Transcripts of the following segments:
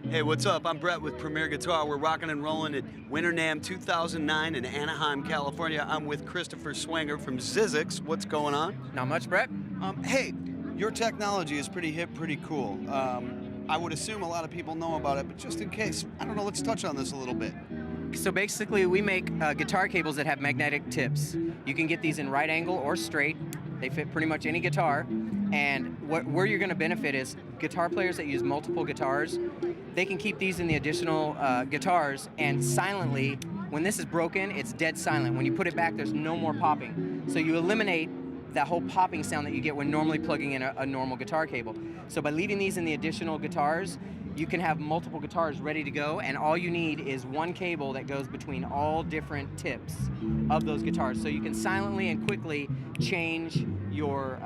Hey, what's up? I'm Brett with Premier Guitar. We're rocking and rolling at Winter NAMM 2009 in Anaheim, California. I'm with Christopher Swanger from ZZYZX. What's going on? Not much, Brett. Hey, your technology is pretty hip, pretty cool. I would assume a lot of people know about it, but just in case, I don't know, let's touch on this a little bit. So basically, we make guitar cables that have magnetic tips. You can get these in right angle or straight. They fit pretty much any guitar. And where you're going to benefit is guitar players that use multiple guitars. They can keep these in the additional guitars, and silently, when this is broken, it's dead silent. When you put it back, there's no more popping. So you eliminate that whole popping sound that you get when normally plugging in a normal guitar cable. So by leaving these in the additional guitars, you can have multiple guitars ready to go, and all you need is one cable that goes between all different tips of those guitars. So you can silently and quickly change your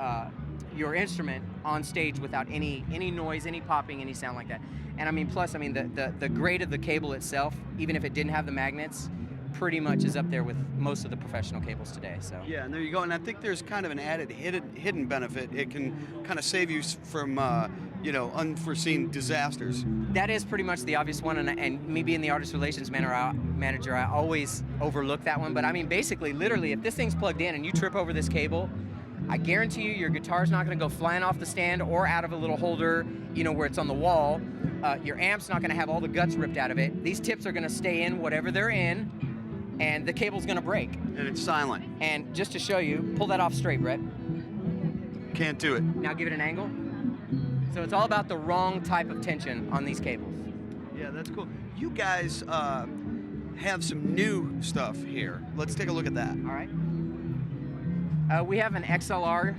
instrument on stage without any noise, any popping, any sound like that. And I mean, plus, I mean, the grade of the cable itself, even if it didn't have the magnets, pretty much is up there with most of the professional cables today. So yeah, and there you go. And I think there's kind of an added hidden benefit. It can kind of save you from unforeseen disasters. That is pretty much the obvious one, and me being the artist relations manager, I always overlook that one. But I mean, basically, literally, if this thing's plugged in and you trip over this cable, I guarantee you your guitar's not going to go flying off the stand or out of a little holder, where it's on the wall. Your amp's not going to have all the guts ripped out of it. These tips are going to stay in whatever they're in, and the cable's going to break. And it's silent. And just to show you, pull that off straight, Brett. Can't do it. Now give it an angle. So it's all about the wrong type of tension on these cables. Yeah, that's cool. You guys have some new stuff here. Let's take a look at that. All right. We have an XLR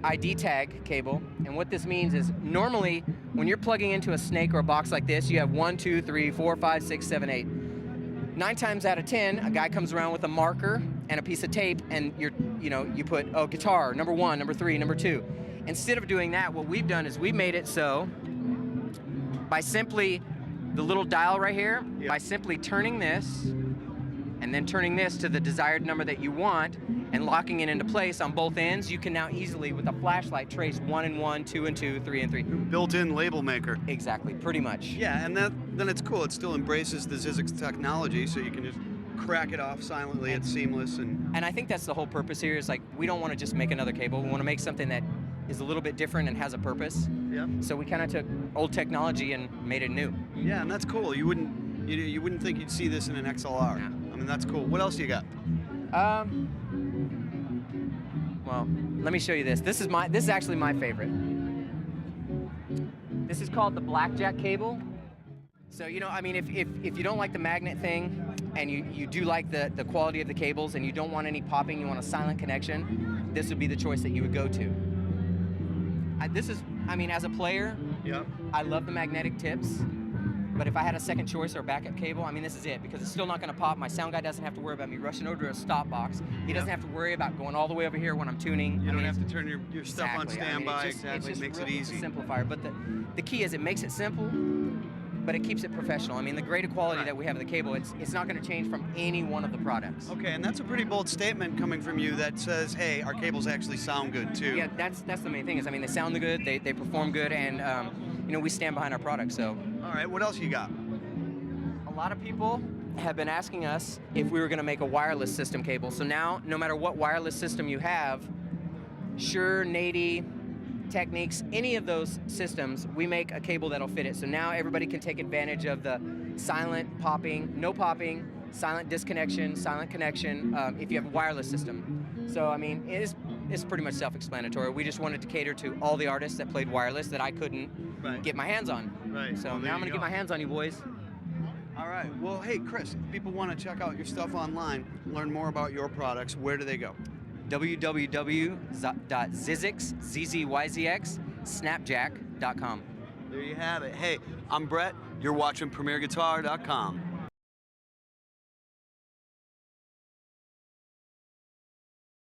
ID tag cable, and what this means is normally when you're plugging into a snake or a box like this, you have 1, 2, 3, 4, 5, 6, 7, 8. 9 times out of 10, a guy comes around with a marker and a piece of tape, and you put guitar number 1, number 3, number 2. Instead of doing that, what we've done is we've made it so by simply the little dial right here, yep, by simply turning this and then turning this to the desired number that you want and locking it into place on both ends, you can now easily, with a flashlight, trace 1 and 1, 2 and 2, 3 and 3. Built-in label maker. Exactly, pretty much. Yeah, and then it's cool. It still embraces the ZZYZX technology, so you can just crack it off silently. It's seamless. And I think that's the whole purpose here, is like, we don't want to just make another cable. We want to make something that is a little bit different and has a purpose. Yeah. So we kind of took old technology and made it new. Yeah, and that's cool. You wouldn't think you'd see this in an XLR. Yeah. I mean, that's cool. What else you got? Well, let me show you this. This is actually my favorite. This is called the blackjack cable. So, I mean, if you don't like the magnet thing and you do like the quality of the cables and you don't want any popping, you want a silent connection, this would be the choice that you would go to. As a player, yep, I love the magnetic tips. But if I had a second choice or a backup cable, I mean, this is it, because it's still not going to pop. My sound guy doesn't have to worry about me rushing over to a stop box. He doesn't have to worry about going all the way over here when I'm tuning. You don't have to turn your stuff on standby. Exactly. It makes it easy. It's a simplifier. But the key is it makes it simple, but it keeps it professional. I mean, the grade of quality that we have in the cable, it's not going to change from any one of the products. Okay, and that's a pretty bold statement coming from you that says, hey, our cables actually sound good too. Yeah, that's the main thing. Is, I mean, they sound good, they perform good, and we stand behind our product. So. All right, what else you got? A lot of people have been asking us if we were going to make a wireless system cable. So now, no matter what wireless system you have, Shure, Nady, Techniques, any of those systems, we make a cable that'll fit it. So now everybody can take advantage of the silent popping, no popping, silent disconnection, silent connection, if you have a wireless system. So, I mean, it's pretty much self-explanatory. We just wanted to cater to all the artists that played wireless that I couldn't get my hands on. Right. So now I'm going to get my hands on you boys. All right. Well, hey, Chris, if people want to check out your stuff online, learn more about your products, where do they go? www.ZZYZX SnapJack.com. There you have it. Hey, I'm Brett. You're watching PremierGuitar.com.